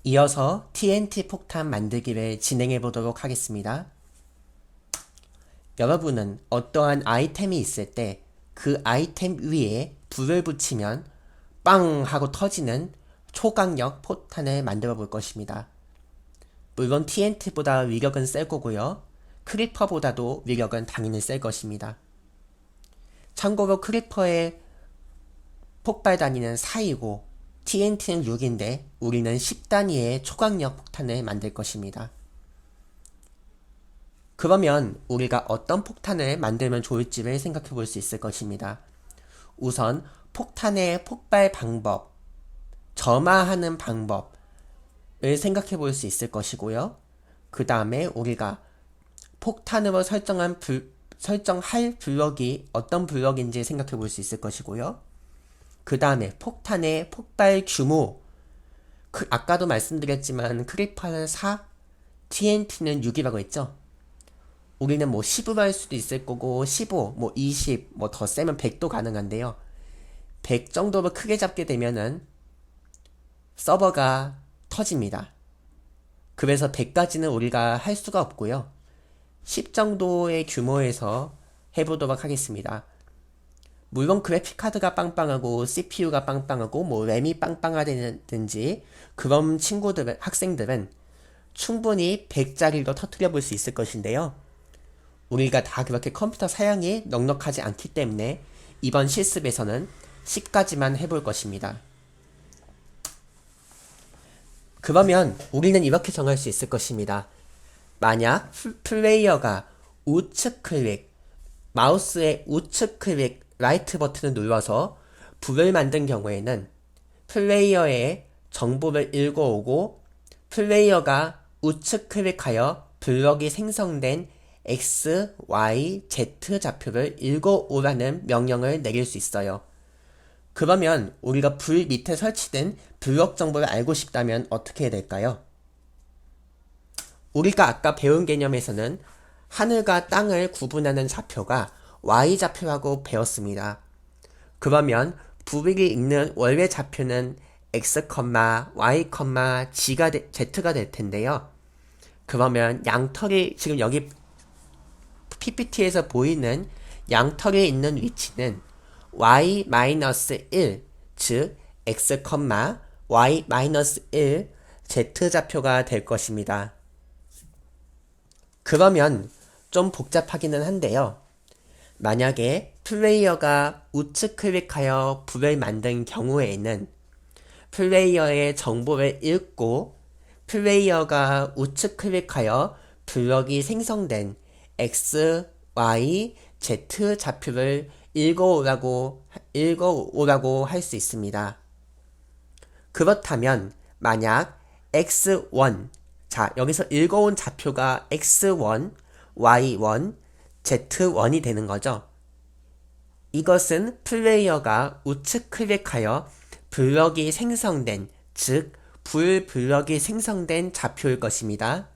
이어서 TNT 폭탄 만들기를 진행해 보도록 하겠습니다. 여러분은 어떠한 아이템이 있을 때 그 아이템 위에 불을 붙이면 빵 하고 터지는 초강력 폭탄을 만들어 볼 것입니다. 물론 TNT보다 위력은 셀 거고요. 크리퍼보다도 위력은 당연히 셀 것입니다. 참고로 크리퍼의 폭발 단위는 4이고 TNT는 6인데 우리는 10단위의 초강력 폭탄을 만들 것입니다. 그러면 우리가 어떤 폭탄을 만들면 좋을지를 생각해 볼 수 있을 것입니다. 우선 폭탄의 폭발 방법, 점화하는 방법을 생각해 볼 수 있을 것이고요. 그 다음에 우리가 폭탄으로 설정할 블럭이 어떤 블럭인지 생각해 볼 수 있을 것이고요. 그 다음에 폭탄의 폭발 규모, 아까도 말씀드렸지만 크리퍼는 4, TNT는 6이라고 했죠. 우리는 뭐 10으로 할 수도 있을 거고 15, 뭐 20, 뭐 더 세면 100도 가능한데요. 100 정도로 크게 잡게 되면은 서버가 터집니다. 그래서 100까지는 우리가 할 수가 없고요. 10 정도의 규모에서 해보도록 하겠습니다. 물론 그래픽카드가 빵빵하고 CPU가 빵빵하고 뭐 램이 빵빵하다든지 그런 학생들은 충분히 100짜리로 터뜨려 볼 수 있을 것인데요. 우리가 다 그렇게 컴퓨터 사양이 넉넉하지 않기 때문에 이번 실습에서는 10까지만 해볼 것입니다. 그러면 우리는 이렇게 정할 수 있을 것입니다. 만약 플레이어가 우측 클릭, 마우스의 우측 클릭 라이트 버튼을 눌러서 불을 만든 경우에는 플레이어의 정보를 읽어오고 플레이어가 우측 클릭하여 블럭이 생성된 X, Y, Z 좌표를 읽어오라는 명령을 내릴 수 있어요. 그러면 우리가 불 밑에 설치된 블럭 정보를 알고 싶다면 어떻게 해야 될까요? 우리가 아까 배운 개념에서는 하늘과 땅을 구분하는 좌표가 Y 좌표라고 배웠습니다. 그러면 불이 읽는 원래 좌표는 X, Y, Z가 될 텐데요. 그러면 양털이 지금 여기 PPT에서 보이는 양털이 있는 위치는 Y-1, 즉 X, Y-1 Z 좌표가 될 것입니다. 그러면 좀 복잡하기는 한데요. 만약에 플레이어가 우측 클릭하여 불을 만든 경우에는 플레이어의 정보를 읽고 플레이어가 우측 클릭하여 블럭이 생성된 X, Y, Z 좌표를 읽어오라고 할 수 있습니다. 그렇다면 만약 X1, 자 여기서 읽어온 좌표가 X1, Y1, Z1이 되는 거죠. 이것은 플레이어가 우측 클릭하여 블럭이 생성된, 즉 불 블럭이 생성된 좌표일 것입니다.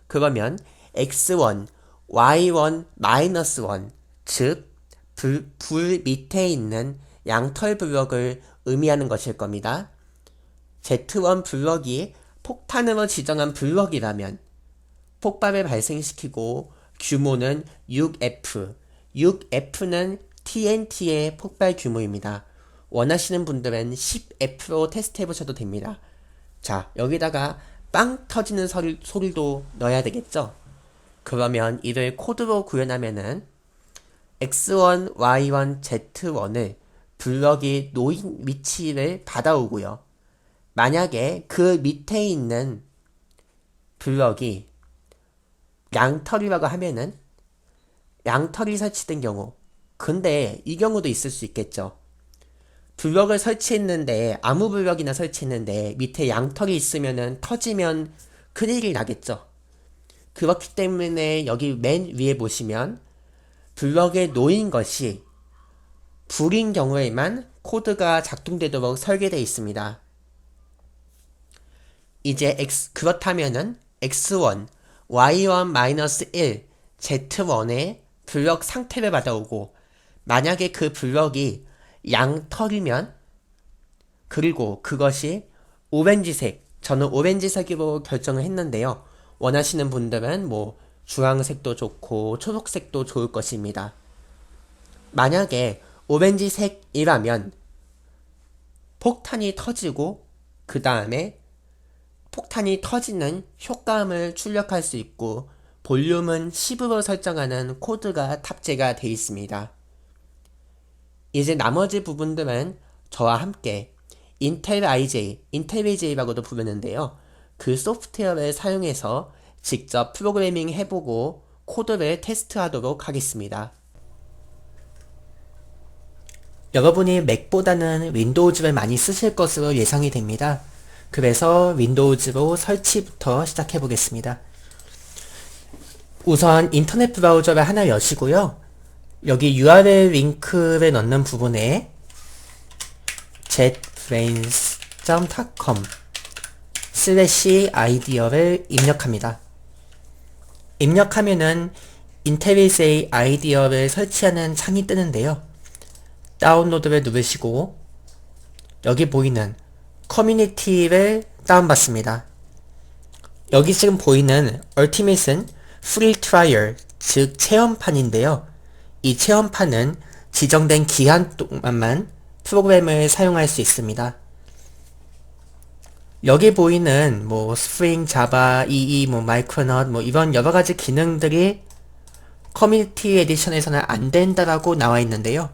그러면 X1, Y1, -1, 즉 불 밑에 있는 양털 블럭을 의미하는 것일 겁니다. Z1 블럭이 폭탄으로 지정한 블럭이라면 폭발을 발생시키고 규모는 6F, 6F는 TNT의 폭발 규모입니다. 원하시는 분들은 10F로 테스트 해보셔도 됩니다. 자, 여기다가 빵 터지는 소리도 넣어야 되겠죠? 그러면 이를 코드로 구현하면은 X1, Y1, Z1을 블럭이 놓인 위치를 받아오고요. 만약에 그 밑에 있는 블럭이 양털이라고 하면은 양털이 설치된 경우, 근데 이 경우도 있을 수 있겠죠. 블럭을 설치했는데 아무 블럭이나 설치했는데 밑에 양털이 있으면은 터지면 큰일이 나겠죠. 그렇기 때문에 여기 맨 위에 보시면 블럭에 놓인 것이 불인 경우에만 코드가 작동되도록 설계되어 있습니다. 이제 그렇다면은 X1, Y1-1, Z1의 블럭 상태를 받아오고 만약에 그 블럭이 양털이면 그리고 그것이 오렌지색 저는 오렌지색으로 결정을 했는데요. 원하시는 분들은 주황색도 좋고 초록색도 좋을 것입니다. 만약에 오렌지색이라면 폭탄이 터지고 그 다음에 폭탄이 터지는 효과음을 출력할 수 있고 볼륨은 10으로 설정하는 코드가 탑재가 되어 있습니다. 이제 나머지 부분들은 저와 함께 인텔 VJ라고도 부르는데요. 그 소프트웨어를 사용해서 직접 프로그래밍 해보고 코드를 테스트하도록 하겠습니다. 여러분이 맥보다는 윈도우즈를 많이 쓰실 것으로 예상이 됩니다. 그래서 윈도우즈로 설치부터 시작해 보겠습니다. 우선 인터넷 브라우저를 하나 여시고요. 여기 URL 링크를 넣는 부분에 jetbrains.com/idea를 입력합니다. 입력하면은 인텔VJ 아이디어를 설치하는 창이 뜨는데요. 다운로드를 누르시고 여기 보이는 커뮤니티를 다운받습니다. 여기 지금 보이는 Ultimate은 프리 트라이얼, 즉 체험판인데요. 이 체험판은 지정된 기한 동안만 프로그램을 사용할 수 있습니다. 여기 보이는 스프링, 자바, EE, 마이크로넛 이런 여러가지 기능들이 커뮤니티 에디션에서는 안 된다라고 나와 있는데요.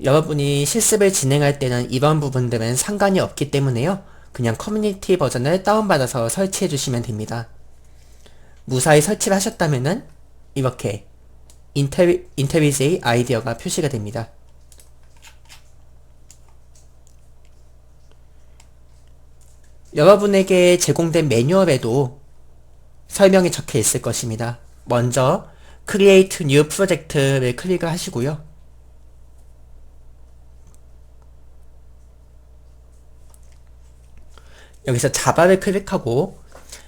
여러분이 실습을 진행할 때는 이런 부분들은 상관이 없기 때문에요. 그냥 커뮤니티 버전을 다운받아서 설치해 주시면 됩니다. 무사히 설치를 하셨다면은 이렇게 인텔VJ 아이디어가 표시가 됩니다. 여러분에게 제공된 매뉴얼에도 설명이 적혀 있을 것입니다. 먼저 Create New Project를 클릭을 하시고요. 여기서 자바를 클릭하고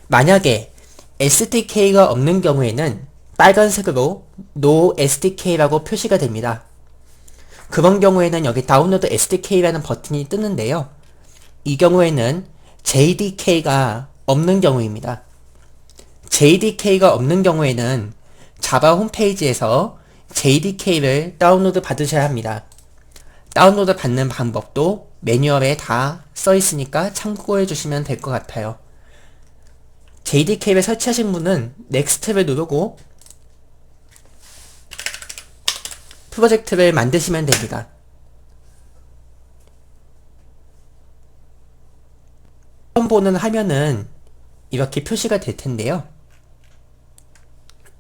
만약에 SDK가 없는 경우에는 빨간색으로 No SDK라고 표시가 됩니다. 그런 경우에는 여기 다운로드 SDK라는 버튼이 뜨는데요. 이 경우에는 JDK가 없는 경우입니다. JDK가 없는 경우에는 자바 홈페이지에서 JDK를 다운로드 받으셔야 합니다. 다운로드 받는 방법도 매뉴얼에 다 써있으니까 참고해 주시면 될 것 같아요. JDK를 설치하신 분은 넥스트를 누르고 프로젝트를 만드시면 됩니다. 처음 보는 화면은 이렇게 표시가 될 텐데요.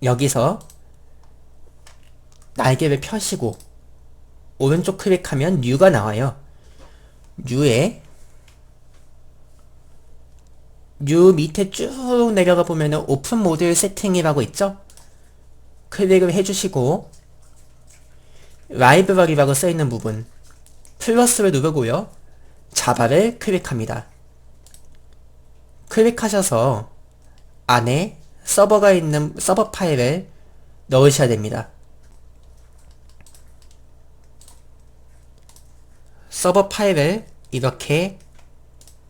여기서 날개를 펴시고 오른쪽 클릭하면 New가 나와요. New 밑에 쭉 내려가 보면은 오픈 모듈 세팅이라고 있죠? 클릭을 해주시고 라이브러리라고 써있는 부분 플러스를 누르고요. 자바를 클릭합니다. 클릭하셔서 안에 서버가 있는 서버 파일을 넣으셔야 됩니다. 서버 파일을 이렇게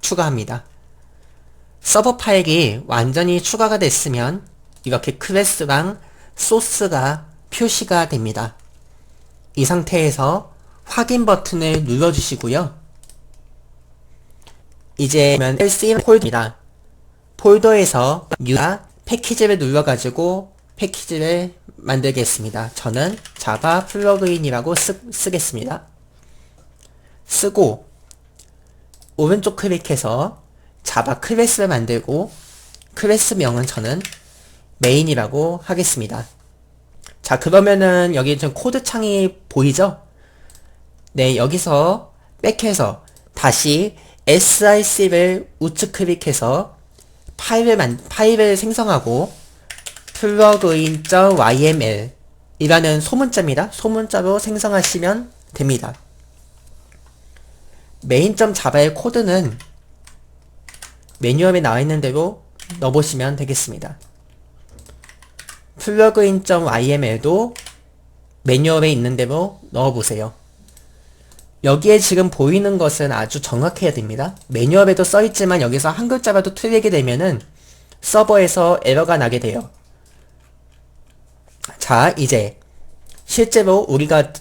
추가합니다. 서버 파일이 완전히 추가가 됐으면 이렇게 클래스랑 소스가 표시가 됩니다. 이 상태에서 확인 버튼을 눌러주시고요. 이제 C 폴더입니다. 폴더에서 New가 패키지를 눌러가지고 패키지를 만들겠습니다. 저는 자바 플러그인이라고 쓰겠습니다. 쓰고 오른쪽 클릭해서 자바 클래스를 만들고 클래스명은 저는 메인이라고 하겠습니다. 자, 그러면은 여기 좀 코드 창이 보이죠? 네, 여기서 백해서 다시 SIC를 우측 클릭해서 파일을 생성하고 plugin.yml 이라는 소문자입니다. 소문자로 생성하시면 됩니다. main.java의 코드는 매뉴얼에 나와있는 대로 넣어보시면 되겠습니다. plugin.yml도 매뉴얼에 있는 대로 넣어보세요. 여기에 지금 보이는 것은 아주 정확해야 됩니다. 매뉴얼에도 써있지만 여기서 한 글자라도 틀리게 되면은 서버에서 에러가 나게 돼요. 자, 이제 실제로 우리가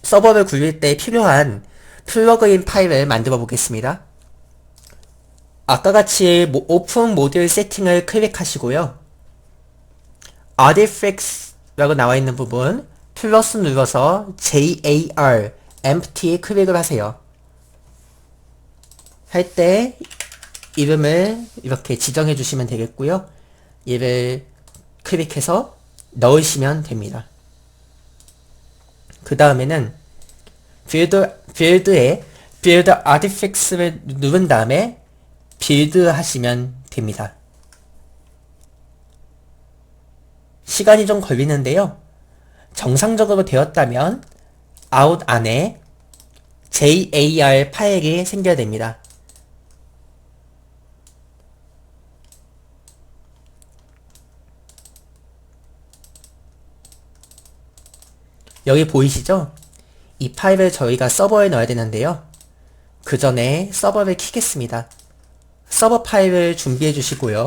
서버를 굴릴 때 필요한 플러그인 파일을 만들어 보겠습니다. 아까 같이 오픈 모듈 세팅을 클릭하시고요. Artifacts라고 나와 있는 부분 플러스 눌러서 JAR empty 클릭을 하세요. 할 때 이름을 이렇게 지정해 주시면 되겠고요. 얘를 클릭해서 넣으시면 됩니다. 그 다음에는 빌드에 빌드 아티팩트를 누른 다음에 빌드 하시면 됩니다. 시간이 좀 걸리는데요. 정상적으로 되었다면 out 안에 JAR 파일이 생겨야 됩니다. 여기 보이시죠? 이 파일을 저희가 서버에 넣어야 되는데요. 그 전에 서버를 키겠습니다. 서버 파일을 준비해 주시고요.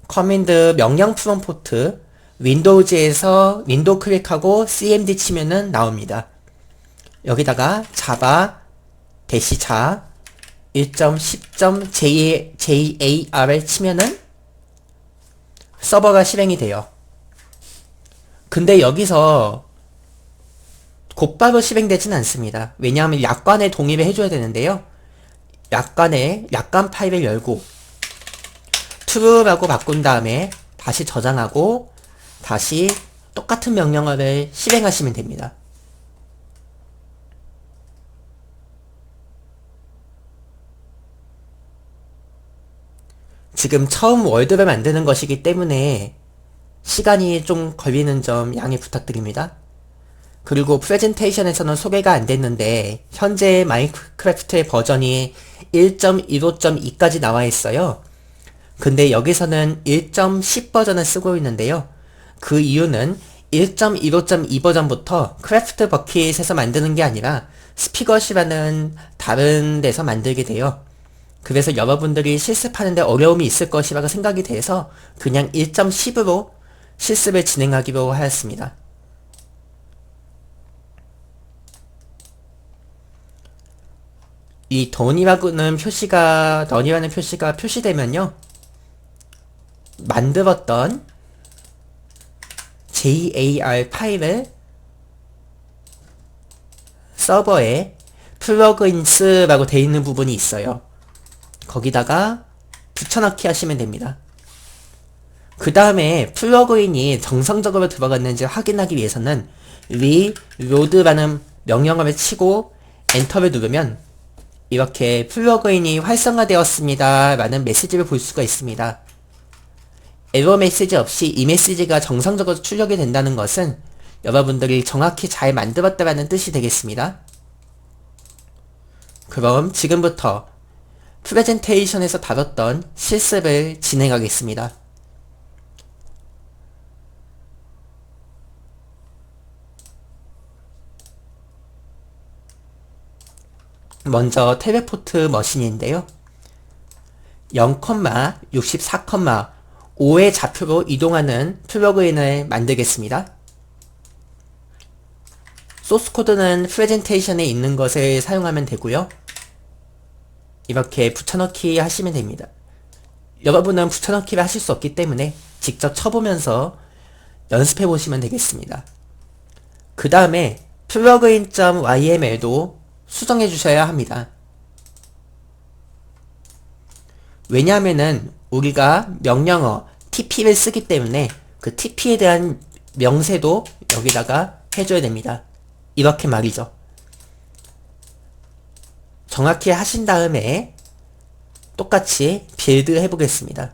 커맨드 명령 프롬프트 윈도우즈에서 윈도우 클릭하고 cmd 치면은 나옵니다. 여기다가 java -자 1.10.jar을 치면은 서버가 실행이 돼요. 근데 여기서 곧바로 실행되진 않습니다. 왜냐하면 약관에 동의를 해줘야 되는데요. 약관 파일을 열고 true라고 바꾼 다음에 다시 저장하고 다시 똑같은 명령어를 실행하시면 됩니다. 지금 처음 월드를 만드는 것이기 때문에 시간이 좀 걸리는 점 양해 부탁드립니다. 그리고 프레젠테이션에서는 소개가 안 됐는데 현재 마인크래프트의 버전이 1.15.2까지 나와 있어요. 근데 여기서는 1.10 버전을 쓰고 있는데요. 그 이유는 1.15.2 버전부터 크래프트 버킷에서 만드는 게 아니라 스피것이라는 다른 데서 만들게 돼요. 그래서 여러분들이 실습하는데 어려움이 있을 것이라고 생각이 돼서 그냥 1.10으로 실습을 진행하기로 하였습니다. 이 done이라는 표시가 표시되면요. 만들었던 JAR 파일을 서버에 플러그인스라고 되어 있는 부분이 있어요. 거기다가 붙여넣기 하시면 됩니다. 그 다음에 플러그인이 정상적으로 들어갔는지 확인하기 위해서는 reload라는 명령어를 치고 엔터를 누르면 이렇게 플러그인이 활성화되었습니다 라는 메시지를 볼 수가 있습니다. 에러 메시지 없이 이 메시지가 정상적으로 출력이 된다는 것은 여러분들이 정확히 잘 만들었다라는 뜻이 되겠습니다. 그럼 지금부터 프레젠테이션에서 다뤘던 실습을 진행하겠습니다. 먼저 텔레포트 머신인데요. 0,64,5의 좌표로 이동하는 플러그인을 만들겠습니다. 소스코드는 프레젠테이션에 있는 것을 사용하면 되고요. 이렇게 붙여넣기 하시면 됩니다. 여러분은 붙여넣기를 하실 수 없기 때문에 직접 쳐보면서 연습해 보시면 되겠습니다. 그 다음에 plugin.yml도 수정해 주셔야 합니다. 왜냐하면은 우리가 명령어 TP를 쓰기 때문에 그 TP에 대한 명세도 여기다가 해줘야 됩니다. 이렇게 말이죠. 정확히 하신 다음에 똑같이 빌드 해보겠습니다.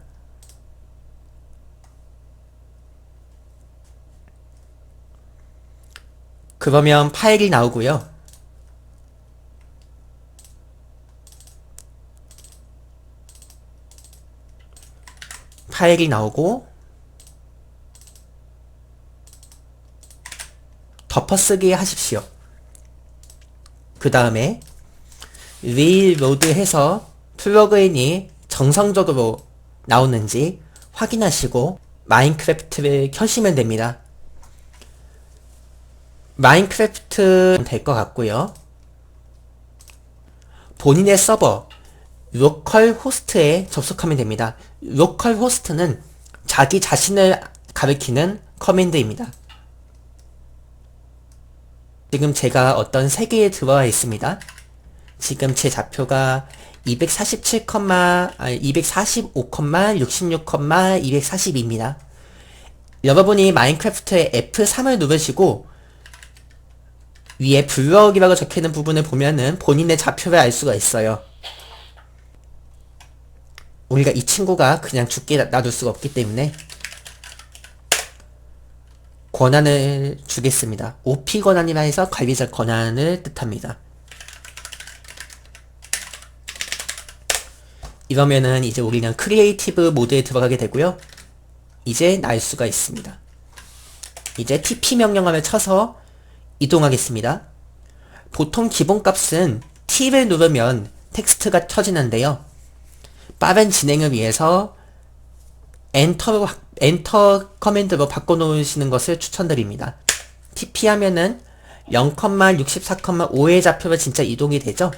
그러면 파일이 나오고요. 파일이 나오고 덮어쓰기 하십시오. 그 다음에 리로드 해서 플러그인이 정상적으로 나오는지 확인하시고 마인크래프트를 켜시면 됩니다. 마인크래프트 될 것 같고요. 본인의 서버 로컬 호스트에 접속하면 됩니다. 로컬 호스트는 자기 자신을 가리키는 커맨드입니다. 지금 제가 어떤 세계에 들어와 있습니다. 지금 제 좌표가 245,242.입니다. 여러분이 마인크래프트의 F3을 누르시고 위에 블럭이라고 적혀있는 부분을 보면은 본인의 좌표를 알 수가 있어요. 우리가 이 친구가 그냥 죽게 놔둘 수가 없기 때문에 권한을 주겠습니다. OP 권한이라 해서 관리자 권한을 뜻합니다. 이러면은 이제 우리는 크리에이티브 모드에 들어가게 되고요. 이제 날 수가 있습니다. 이제 TP 명령어를 쳐서 이동하겠습니다. 보통 기본값은 T를 누르면 텍스트가 쳐지는데요. 빠른 진행을 위해서 엔터 커맨드로 바꿔놓으시는 것을 추천드립니다. TP 하면은 0,64,5의 좌표로 진짜 이동이 되죠?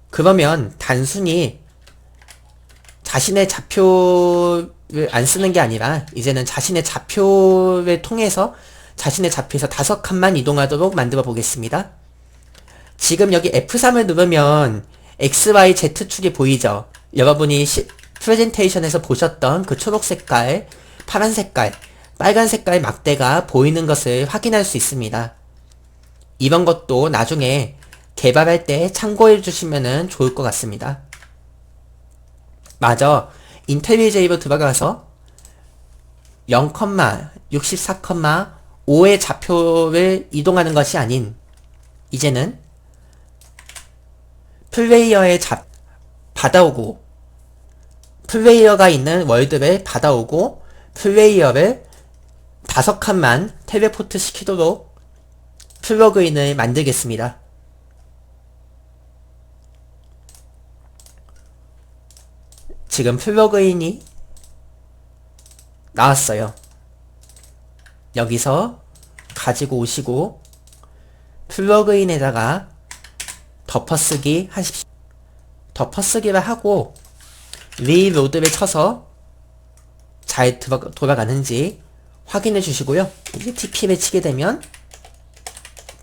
그러면 단순히 자신의 좌표를 안 쓰는 게 아니라 이제는 자신의 좌표를 통해서 자신의 좌표에서 5칸만 이동하도록 만들어 보겠습니다. 지금 여기 F3을 누르면 XYZ축이 보이죠? 여러분이 프레젠테이션에서 보셨던 그 초록 색깔, 파란 색깔, 빨간 색깔 막대가 보이는 것을 확인할 수 있습니다. 이런 것도 나중에 개발할 때 참고해 주시면 좋을 것 같습니다. 마저 인텔리제이로 들어가서 0,64,5의 좌표를 이동하는 것이 아닌 이제는 플레이어의 받아오고 플레이어가 있는 월드를 받아오고 플레이어를 5칸만 텔레포트 시키도록 플러그인을 만들겠습니다. 지금 플러그인이 나왔어요. 여기서 가지고 오시고 플러그인에다가 덮어쓰기 하십시오. 덮어쓰기를 하고 리로드를 쳐서 잘 돌아가는지 확인해 주시고요. 이제 TP를 치게 되면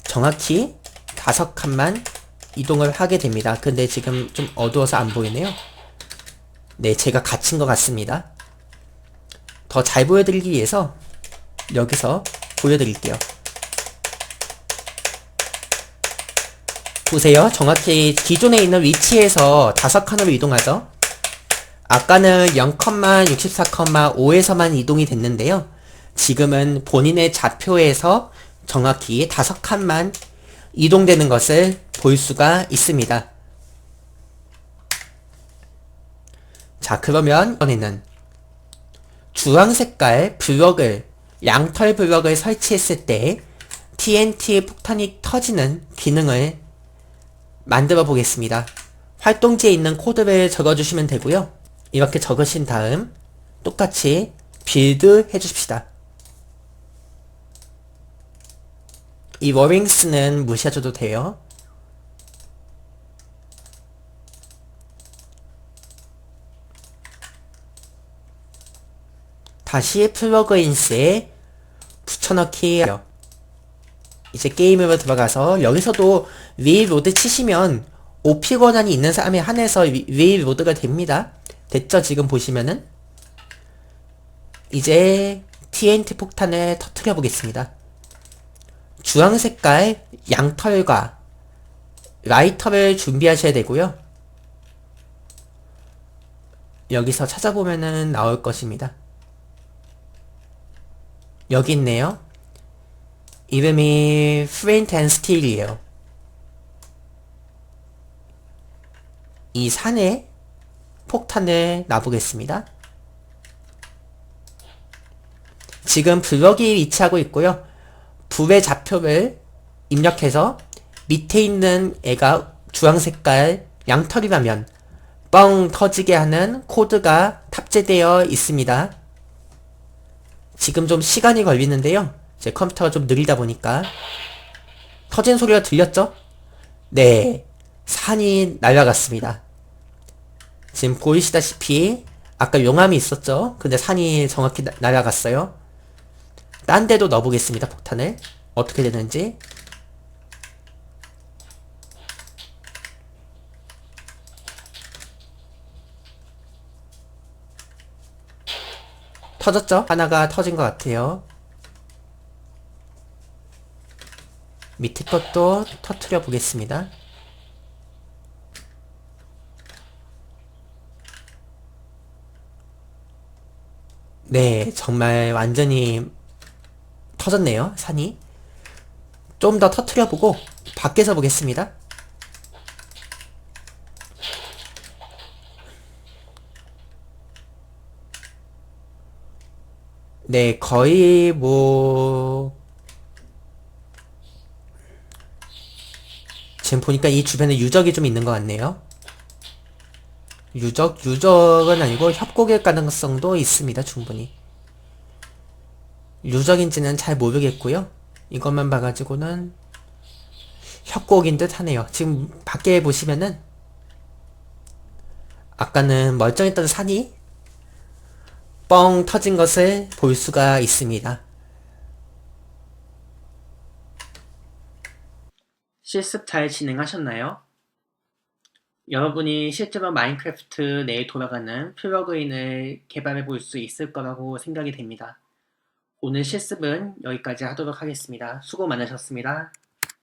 정확히 5칸만 이동을 하게 됩니다. 근데 지금 좀 어두워서 안 보이네요. 네, 제가 갇힌 것 같습니다. 더 잘 보여드리기 위해서 여기서 보여드릴게요. 보세요. 정확히 기존에 있는 위치에서 5칸으로 이동하죠. 아까는 0,64,5에서만 이동이 됐는데요. 지금은 본인의 좌표에서 정확히 5칸만 이동되는 것을 볼 수가 있습니다. 자, 그러면 이번에는 주황 색깔 블럭을, 양털 블럭을 설치했을 때 TNT 폭탄이 터지는 기능을 만들어 보겠습니다. 활동지에 있는 코드를 적어주시면 되고요. 이렇게 적으신 다음 똑같이 빌드 해주십시다. 이 워링스는 무시하셔도 돼요. 다시 플러그인스에 붙여넣기 해요. 이제 게임으로 들어가서 여기서도 리로드 치시면 OP 권한이 있는 사람에 한해서 리로드가 됩니다. 됐죠? 지금 보시면은 이제 TNT 폭탄을 터뜨려 보겠습니다. 주황 색깔 양털과 라이터를 준비하셔야 되고요. 여기서 찾아보면은 나올 것입니다. 여기 있네요. 이름이 Flint and Steel이에요. 이 산에 폭탄을 놔보겠습니다. 지금 블럭이 위치하고 있고요. 불의 좌표를 입력해서 밑에 있는 애가 주황색깔 양털이라면 뻥 터지게 하는 코드가 탑재되어 있습니다. 지금 좀 시간이 걸리는데요. 제 컴퓨터가 좀 느리다 보니까 터진 소리가 들렸죠? 네, 산이 날아갔습니다. 지금 보이시다시피 아까 용암이 있었죠? 근데 산이 정확히 날아갔어요. 딴 데도 넣어보겠습니다, 폭탄을. 어떻게 되는지. 터졌죠? 하나가 터진 것 같아요. 밑에 것도 터트려 보겠습니다. 네, 정말 완전히 터졌네요, 산이. 좀 더 터트려 보고 밖에서 보겠습니다. 네, 거의 지금 보니까 이 주변에 유적이 좀 있는 것 같네요. 유적은 아니고 협곡일 가능성도 있습니다, 충분히. 유적인지는 잘 모르겠고요. 이것만 봐가지고는 협곡인 듯 하네요. 지금 밖에 보시면은 아까는 멀쩡했던 산이 뻥 터진 것을 볼 수가 있습니다. 실습 잘 진행하셨나요? 여러분이 실제로 마인크래프트 내에 돌아가는 플러그인을 개발해 볼 수 있을 거라고 생각이 됩니다. 오늘 실습은 여기까지 하도록 하겠습니다. 수고 많으셨습니다.